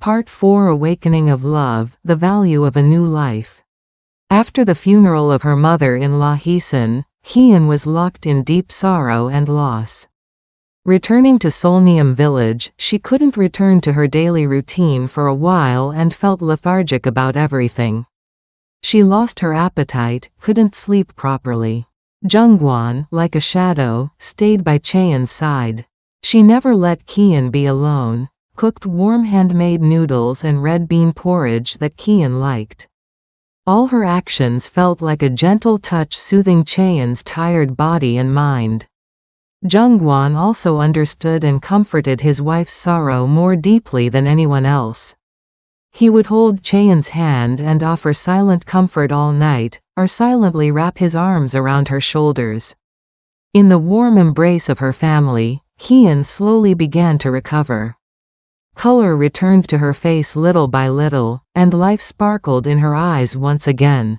Part 4: Awakening of Love, the Value of a New Life. After the funeral of her mother-in-law Hien was locked in deep sorrow and loss. Returning to Solnium village, she couldn't return to her daily routine for a while and felt lethargic about everything. She lost her appetite, couldn't sleep properly. Jungwon, like a shadow, stayed by Cheon's side. She never let Hien be alone, cooked warm handmade noodles and red bean porridge that Hien liked. All her actions felt like a gentle touch soothing Cheon's tired body and mind. Jungwon also understood and comforted his wife's sorrow more deeply than anyone else. He would hold Cheon's hand and offer silent comfort all night, or silently wrap his arms around her shoulders. In the warm embrace of her family, Hien slowly began to recover. Color returned to her face little by little, and life sparkled in her eyes once again.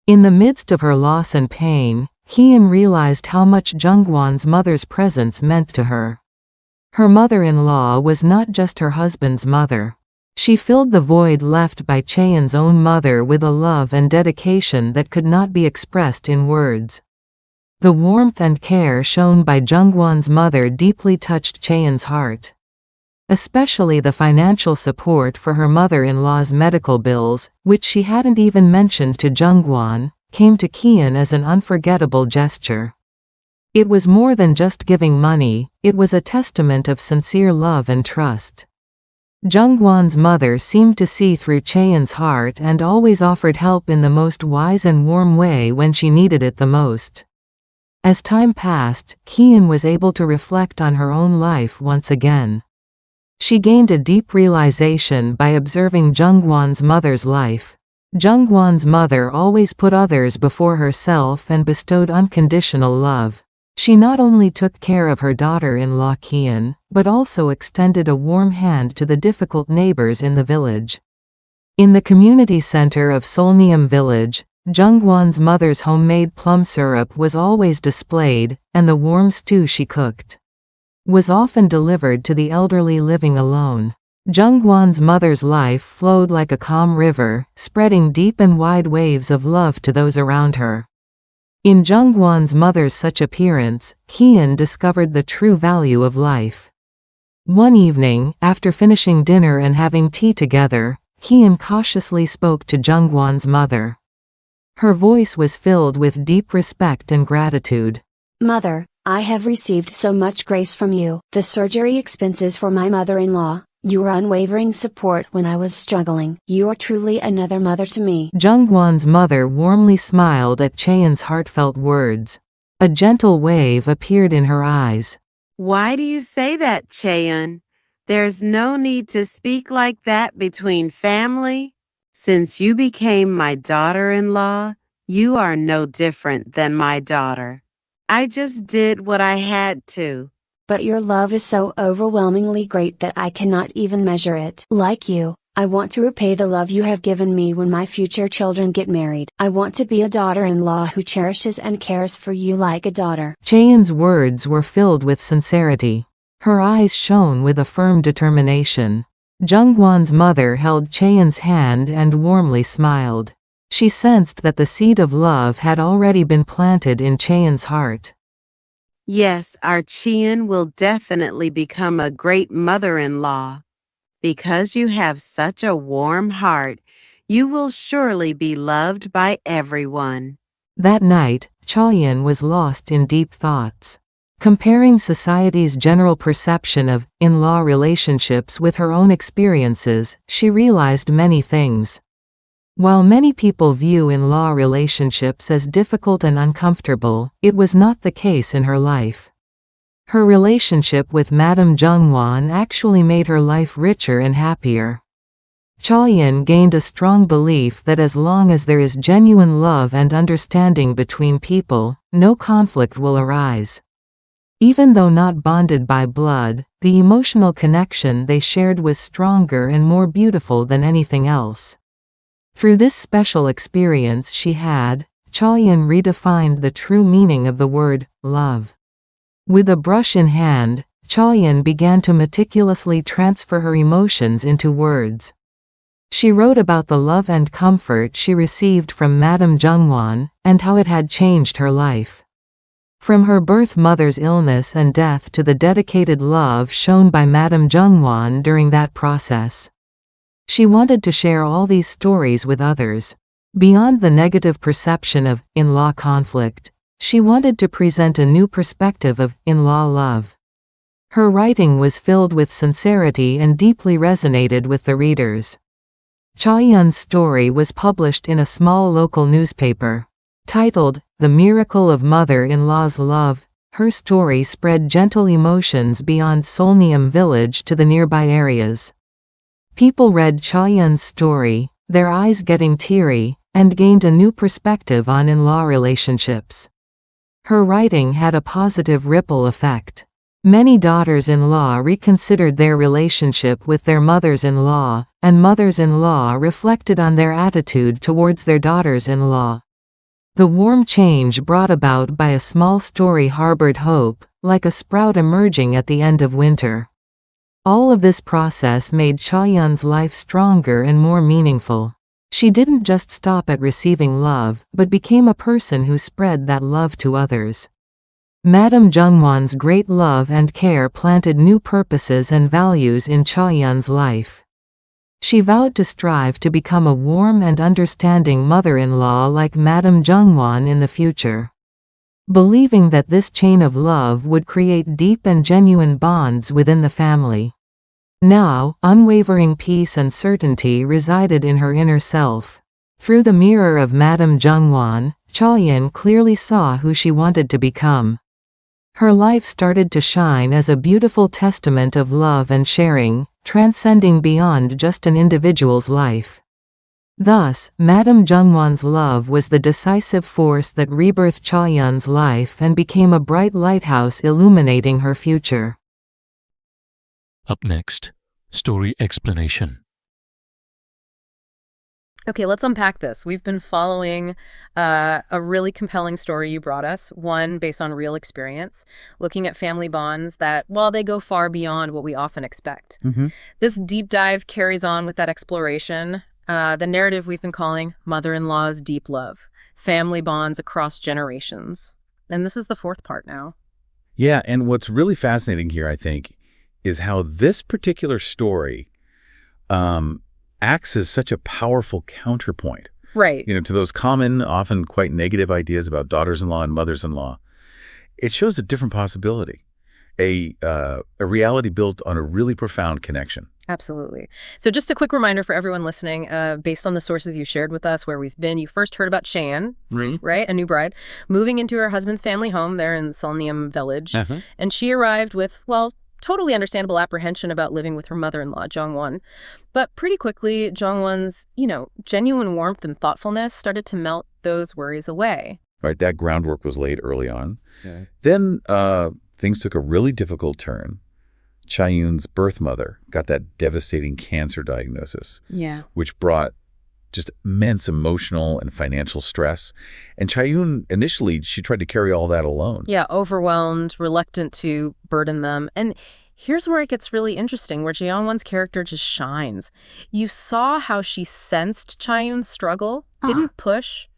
In the midst of her loss and pain, Hien realized how much Jungwon's mother's presence meant to her. Her mother-in-law was not just her husband's mother. She filled the void left by Cheon's own mother with a love and dedication that could not be expressed in words. The warmth and care shown by Jungwon's mother deeply touched Cheon's heart. Especially the financial support for her mother-in-law's medical bills, which she hadn't even mentioned to Jungwon, came to Hien as an unforgettable gesture. It was more than just giving money, it was a testament of sincere love and trust. Jungwon's mother seemed to see through Cheon's heart and always offered help in the most wise and warm way when she needed it the most. As time passed, Hien was able to reflect on her own life once again. She gained a deep realization by observing Jungwon's mother's life. Jungwon's mother always put others before herself and bestowed unconditional love. She not only took care of her daughter-in-law Hien, but also extended a warm hand to the difficult neighbors in the village. In the community center of Solnium village, Jungwon's mother's homemade plum syrup was always displayed, and the warm stew she cooked was often delivered to the elderly living alone. Jungwon's mother's life flowed like a calm river, spreading deep and wide waves of love to those around her. In Jungwon's mother's such appearance, Hien discovered the true value of life. One evening, after finishing dinner and having tea together, Hien cautiously spoke to Jungwon's mother. Her voice was filled with deep respect and gratitude. "Mother, I have received so much grace from you. The surgery expenses for my mother-in-law, your unwavering support when I was struggling. You are truly another mother to me." Jungwon's mother warmly smiled at Cheon's heartfelt words. A gentle wave appeared in her eyes. "Why do you say that, Cheon? There's no need to speak like that between family. Since you became my daughter-in-law, you are no different than my daughter. I just did what I had to." "But your love is so overwhelmingly great that I cannot even measure it. Like you, I want to repay the love you have given me when my future children get married. I want to be a daughter-in-law who cherishes and cares for you like a daughter." Cheon's words were filled with sincerity. Her eyes shone with a firm determination. Jungwon's mother held Cheon's hand and warmly smiled. She sensed that the seed of love had already been planted in Cheon's heart. "Yes, our Cheon will definitely become a great mother-in-law. Because you have such a warm heart, you will surely be loved by everyone." That night, Cheon was lost in deep thoughts. Comparing society's general perception of in-law relationships with her own experiences, she realized many things. While many people view in-law relationships as difficult and uncomfortable, it was not the case in her life. Her relationship with Madame Jungwon actually made her life richer and happier. Cheon gained a strong belief that as long as there is genuine love and understanding between people, no conflict will arise. Even though not bonded by blood, the emotional connection they shared was stronger and more beautiful than anything else. Through this special experience Cheon redefined the true meaning of the word, love. With a brush in hand, Chaeyoung began to meticulously transfer her emotions into words. She wrote about the love and comfort she received from Madame Jungwon, and how it had changed her life. From her birth mother's illness and death to the dedicated love shown by Madame Jungwon during that process. She wanted to share all these stories with others. Beyond the negative perception of in-law conflict, she wanted to present a new perspective of in-law love. Her writing was filled with sincerity and deeply resonated with the readers. Chaeyoung's story was published in a small local newspaper. Titled, The Miracle of Mother-in-Law's Love, her story spread gentle emotions beyond Seolneum village to the nearby areas. People read Chaeyoung's story, their eyes getting teary, and gained a new perspective on in-law relationships. Her writing had a positive ripple effect. Many daughters-in-law reconsidered their relationship with their mothers-in-law, and mothers-in-law reflected on their attitude towards their daughters-in-law. The warm change brought about by a small story harbored hope, like a sprout emerging at the end of winter. All of this process made Chaeyoung's life stronger and more meaningful. She didn't just stop at receiving love, but became a person who spread that love to others. Madame Jungwon's great love and care planted new purposes and values in Chaeyoung's life. She vowed to strive to become a warm and understanding mother-in-law like Madame Jungwon in the future. Believing that this chain of love would create deep and genuine bonds within the family. Now, unwavering peace and certainty resided in her inner self. Through the mirror of Madame Jungwon, Chaeyoung clearly saw who she wanted to become. Her life started to shine as a beautiful testament of love and sharing, transcending beyond just an individual's life. Thus, Madame Jungwon's love was the decisive force that rebirthed Chaeyoung's life and became a bright lighthouse illuminating her future. Up next, story explanation. Okay, let's unpack this. We've been following a really compelling story you brought us, one based on real experience, looking at family bonds that, well, they go far beyond what we often expect. This deep dive carries on with that exploration, the narrative we've been calling Mother-in-Law's Deep Love, family bonds across generations. And this is the fourth part now. Yeah, and what's really fascinating here, I think, is how this particular story acts as such a powerful counterpoint. Right. To those common, often quite negative ideas about daughters-in-law and mothers-in-law. It shows a different possibility, a reality built on a really profound connection. Absolutely. So just a quick reminder for everyone listening, based on the sources you shared with us where we've been, you first heard about Chaeyoung, right? A new bride, moving into her husband's family home there in Seolneum village. And she arrived with, well, totally understandable apprehension about living with her mother-in-law, Jungwon. But pretty quickly, Jungwon's, genuine warmth and thoughtfulness started to melt those worries away. Right, that groundwork was laid early on. Yeah. Then things took a really difficult turn. Chaeyoung's birth mother got that devastating cancer diagnosis, which brought just immense emotional and financial stress. And Chaeyoung, initially, she tried to carry all that alone. Yeah, overwhelmed, reluctant to burden them. And here's where it gets really interesting, where Jungwon's character just shines. You saw how she sensed Chaeyoung's struggle, didn't push,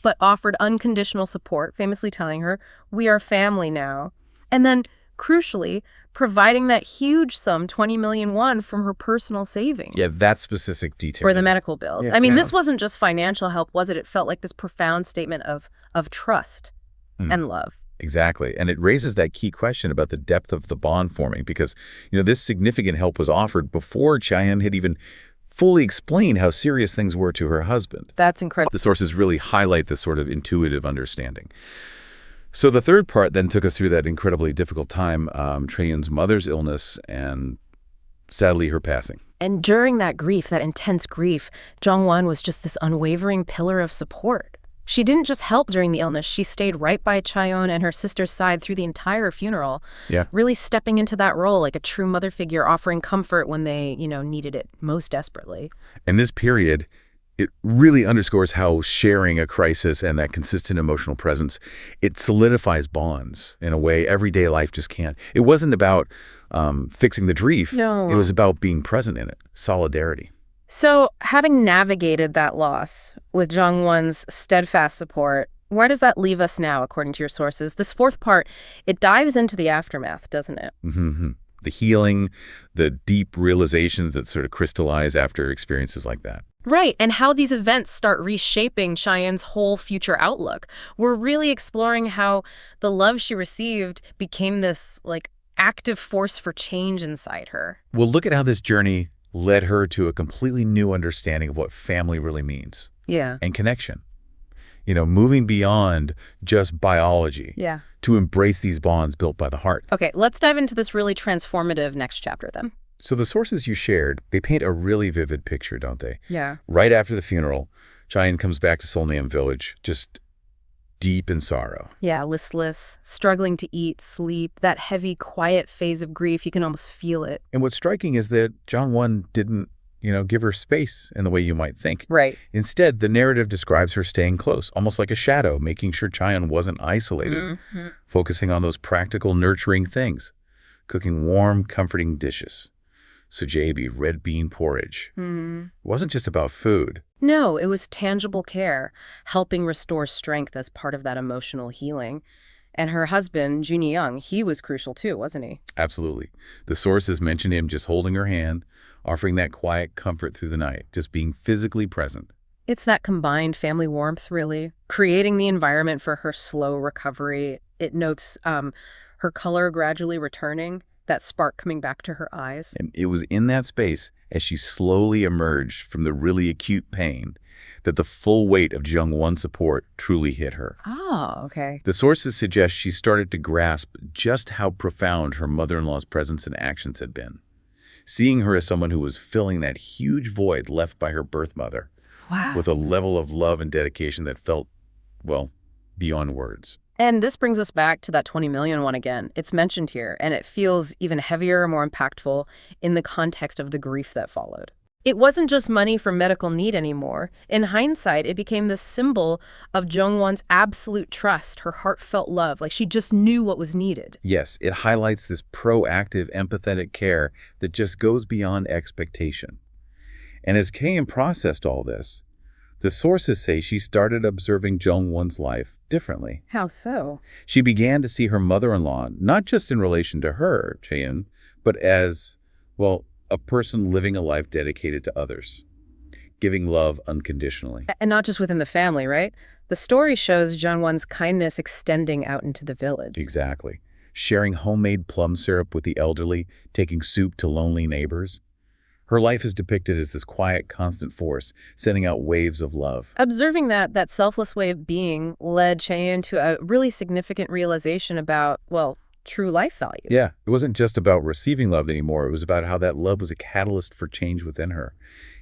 but offered unconditional support, famously telling her, "We are family now." And then, crucially, providing that huge sum, 20 million won, from her personal savings. Yeah, that specific detail. For the medical bills. Yeah. I mean, this wasn't just financial help, was it? It felt like this profound statement of trust and love. Exactly. And it raises that key question about the depth of the bond forming, because, this significant help was offered before Chaeyoung had even fully explained how serious things were to her husband. That's incredible. The sources really highlight this sort of intuitive understanding. So the third part then took us through that incredibly difficult time, Chaeyoung's mother's illness and, sadly, her passing. And during that grief, that intense grief, Jungwon was just this unwavering pillar of support. She didn't just help during the illness. She stayed right by Chaeyoung and her sister's side through the entire funeral, really stepping into that role like a true mother figure, offering comfort when they, needed it most desperately. And this period, It really underscores how sharing a crisis and that consistent emotional presence, it solidifies bonds in a way everyday life just can't. It wasn't about fixing the grief. No. It was about being present in it, solidarity. So, having navigated that loss with Jung-won's steadfast support, where does that leave us now, according to your sources? This fourth part, it dives into the aftermath, doesn't it? Mm-hmm. The healing, the deep realizations that sort of crystallize after experiences like that. Right, and how these events start reshaping Cheyenne's whole future outlook. We're really exploring how the love she received became this, active force for change inside her. Well, look at how this journey led her to a completely new understanding of what family really means. Yeah. And connection. Moving beyond just biology. Yeah. To embrace these bonds built by the heart. Okay, let's dive into this really transformative next chapter then. So the sources you shared, they paint a really vivid picture, don't they? Yeah. Right after the funeral, Cheyenne comes back to Seolnam village, just deep in sorrow. Yeah, listless, struggling to eat, sleep, that heavy, quiet phase of grief, you can almost feel it. And what's striking is that Jong-won didn't, give her space in the way you might think. Right. Instead, the narrative describes her staying close, almost like a shadow, making sure Cheyenne wasn't isolated, focusing on those practical, nurturing things, cooking warm, comforting dishes. Sujebi, red bean porridge. It wasn't just about food. No, it was tangible care, helping restore strength as part of that emotional healing. And her husband, Junhee Young, he was crucial too, wasn't he? Absolutely. The sources mention him just holding her hand, offering that quiet comfort through the night, just being physically present. It's that combined family warmth, really, creating the environment for her slow recovery. It notes her color gradually returning, that spark coming back to her eyes. And it was in that space, as she slowly emerged from the really acute pain, that the full weight of Jung-won's support truly hit her. Oh, okay. The sources suggest she started to grasp just how profound her mother-in-law's presence and actions had been, seeing her as someone who was filling that huge void left by her birth mother. Wow. With a level of love and dedication that felt, beyond words. And this brings us back to that 20 million one again. It's mentioned here, and it feels even heavier, more impactful in the context of the grief that followed. It wasn't just money for medical need anymore. In hindsight, it became the symbol of Jung-won's absolute trust, her heartfelt love. She just knew what was needed. Yes, it highlights this proactive, empathetic care that just goes beyond expectation. And as Kayan processed all this, the sources say she started observing Jung-won's life differently. How so? She began to see her mother-in-law, not just in relation to her, Chaeyoung, but as, a person living a life dedicated to others, giving love unconditionally. And not just within the family, right? The story shows Jung-won's kindness extending out into the village. Exactly. Sharing homemade plum syrup with the elderly, taking soup to lonely neighbors. Her life is depicted as this quiet, constant force, sending out waves of love. Observing that selfless way of being led Cheyenne to a really significant realization about, true life value. Yeah, it wasn't just about receiving love anymore. It was about how that love was a catalyst for change within her,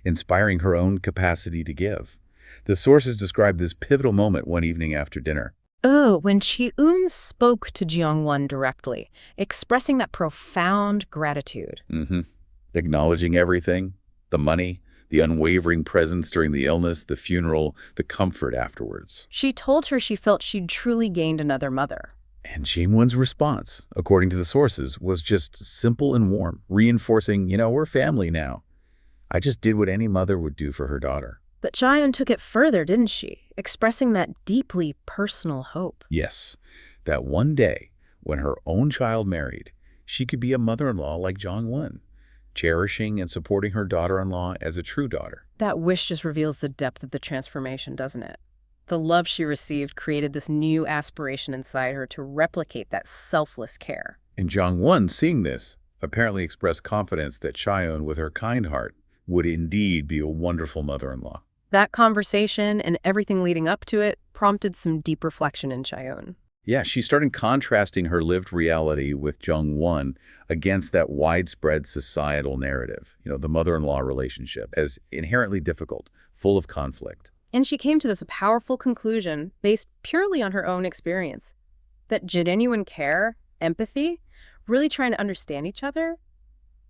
inspiring her own capacity to give. The sources describe this pivotal moment one evening after dinner. Oh, when Chi-eun spoke to Jung-won directly, expressing that profound gratitude. Acknowledging everything, the money, the unwavering presence during the illness, the funeral, the comfort afterwards. She told her she felt she'd truly gained another mother. And Jae-won's response, according to the sources, was just simple and warm, reinforcing, we're family now. I just did what any mother would do for her daughter. But Cheyenne took it further, didn't she? Expressing that deeply personal hope. Yes, that one day, when her own child married, she could be a mother-in-law like Jong-won, cherishing and supporting her daughter-in-law as a true daughter. That wish just reveals the depth of the transformation, doesn't it? The love she received created this new aspiration inside her to replicate that selfless care. And Jong-won, seeing this, apparently expressed confidence that Cheon, with her kind heart, would indeed be a wonderful mother-in-law. That conversation and everything leading up to it prompted some deep reflection in Cheon. Yeah, she started contrasting her lived reality with Jung-won against that widespread societal narrative, the mother-in-law relationship, as inherently difficult, full of conflict. And she came to this powerful conclusion based purely on her own experience, that genuine care, empathy, really trying to understand each other,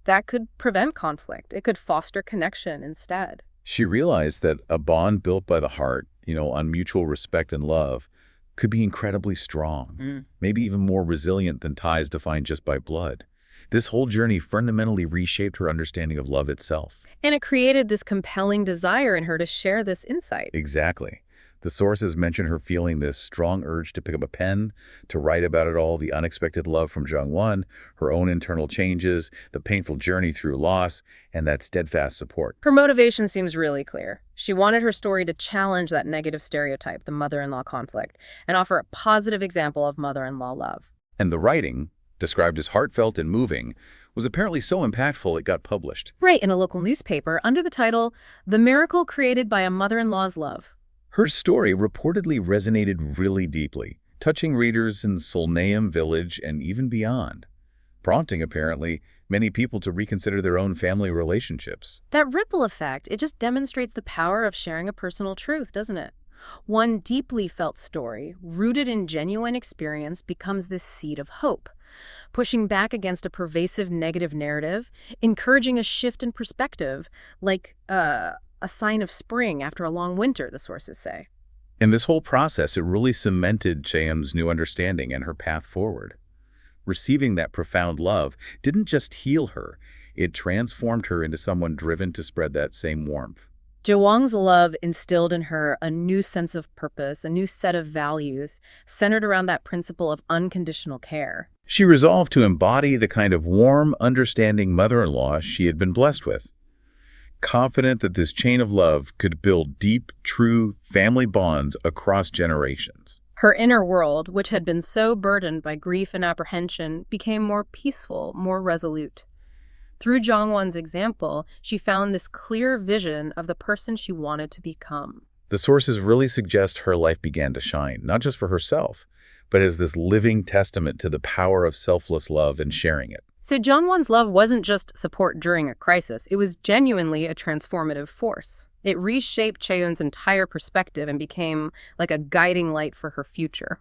that could prevent conflict. It could foster connection instead. She realized that a bond built by the heart, on mutual respect and love, could be incredibly strong, maybe even more resilient than ties defined just by blood. This whole journey fundamentally reshaped her understanding of love itself. And it created this compelling desire in her to share this insight. Exactly. The sources mention her feeling this strong urge to pick up a pen, to write about it all, the unexpected love from Jung-won, her own internal changes, the painful journey through loss, and that steadfast support. Her motivation seems really clear. She wanted her story to challenge that negative stereotype, the mother-in-law conflict, and offer a positive example of mother-in-law love. And the writing, described as heartfelt and moving, was apparently so impactful it got published. Right, in a local newspaper under the title, "The Miracle Created by a Mother-in-Law's Love." Her story reportedly resonated really deeply, touching readers in Solnaum village and even beyond, prompting, apparently, many people to reconsider their own family relationships. That ripple effect, it just demonstrates the power of sharing a personal truth, doesn't it? One deeply felt story, rooted in genuine experience, becomes this seed of hope, pushing back against a pervasive negative narrative, encouraging a shift in perspective, like a sign of spring after a long winter, the sources say. In this whole process, it really cemented Chaeum's new understanding and her path forward. Receiving that profound love didn't just heal her, it transformed her into someone driven to spread that same warmth. Jawang's love instilled in her a new sense of purpose, a new set of values, centered around that principle of unconditional care. She resolved to embody the kind of warm, understanding mother-in-law she had been blessed with. Confident that this chain of love could build deep, true family bonds across generations. Her inner world, which had been so burdened by grief and apprehension, became more peaceful, more resolute. Through Jongwon's example, she found this clear vision of the person she wanted to become. The sources really suggest her life began to shine, not just for herself, but as this living testament to the power of selfless love and sharing it. So Jongwon's love wasn't just support during a crisis, it was genuinely a transformative force. It reshaped Chaeyoun's entire perspective and became like a guiding light for her future.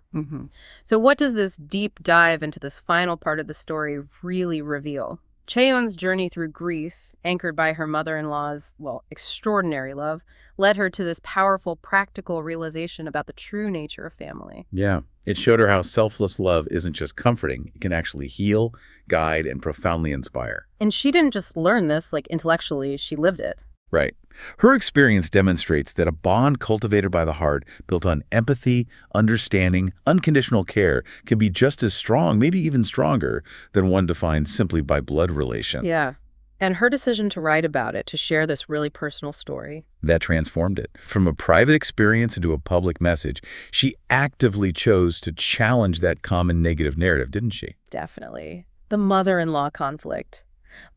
So what does this deep dive into this final part of the story really reveal? Chaeyoun's journey through grief, anchored by her mother-in-law's, extraordinary love, led her to this powerful, practical realization about the true nature of family. Yeah, it showed her how selfless love isn't just comforting, it can actually heal, guide, and profoundly inspire. And she didn't just learn this, intellectually, she lived it. Right. Her experience demonstrates that a bond cultivated by the heart, built on empathy, understanding, unconditional care, can be just as strong, maybe even stronger, than one defined simply by blood relation. Yeah. And her decision to write about it, to share this really personal story, that transformed it. From a private experience into a public message, she actively chose to challenge that common negative narrative, didn't she? Definitely. The mother-in-law conflict,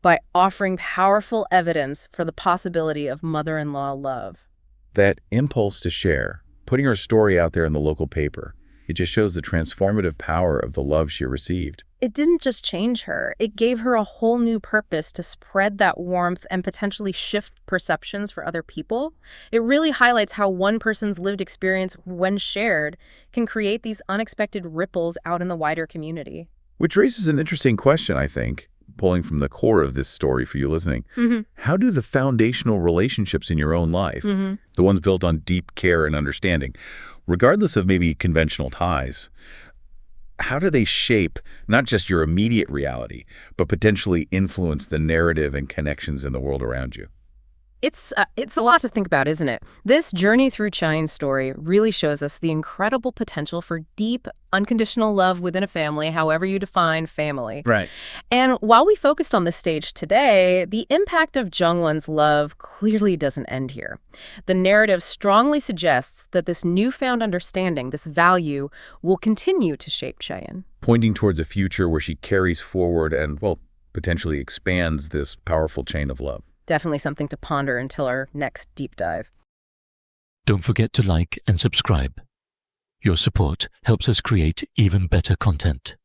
by offering powerful evidence for the possibility of mother-in-law love. That impulse to share, putting her story out there in the local paper, it just shows the transformative power of the love she received. It didn't just change her. It gave her a whole new purpose to spread that warmth and potentially shift perceptions for other people. It really highlights how one person's lived experience, when shared, can create these unexpected ripples out in the wider community. Which raises an interesting question, I think, pulling from the core of this story for you listening. How do the foundational relationships in your own life, the ones built on deep care and understanding, regardless of maybe conventional ties, how do they shape not just your immediate reality, but potentially influence the narrative and connections in the world around you? It's a lot to think about, isn't it? This journey through Chaeyoun's story really shows us the incredible potential for deep, unconditional love within a family, however you define family. Right. And while we focused on this stage today, the impact of Jungwon's love clearly doesn't end here. The narrative strongly suggests that this newfound understanding, this value, will continue to shape Chaeyoun, pointing towards a future where she carries forward and, potentially expands this powerful chain of love. Definitely something to ponder until our next deep dive. Don't forget to like and subscribe. Your support helps us create even better content.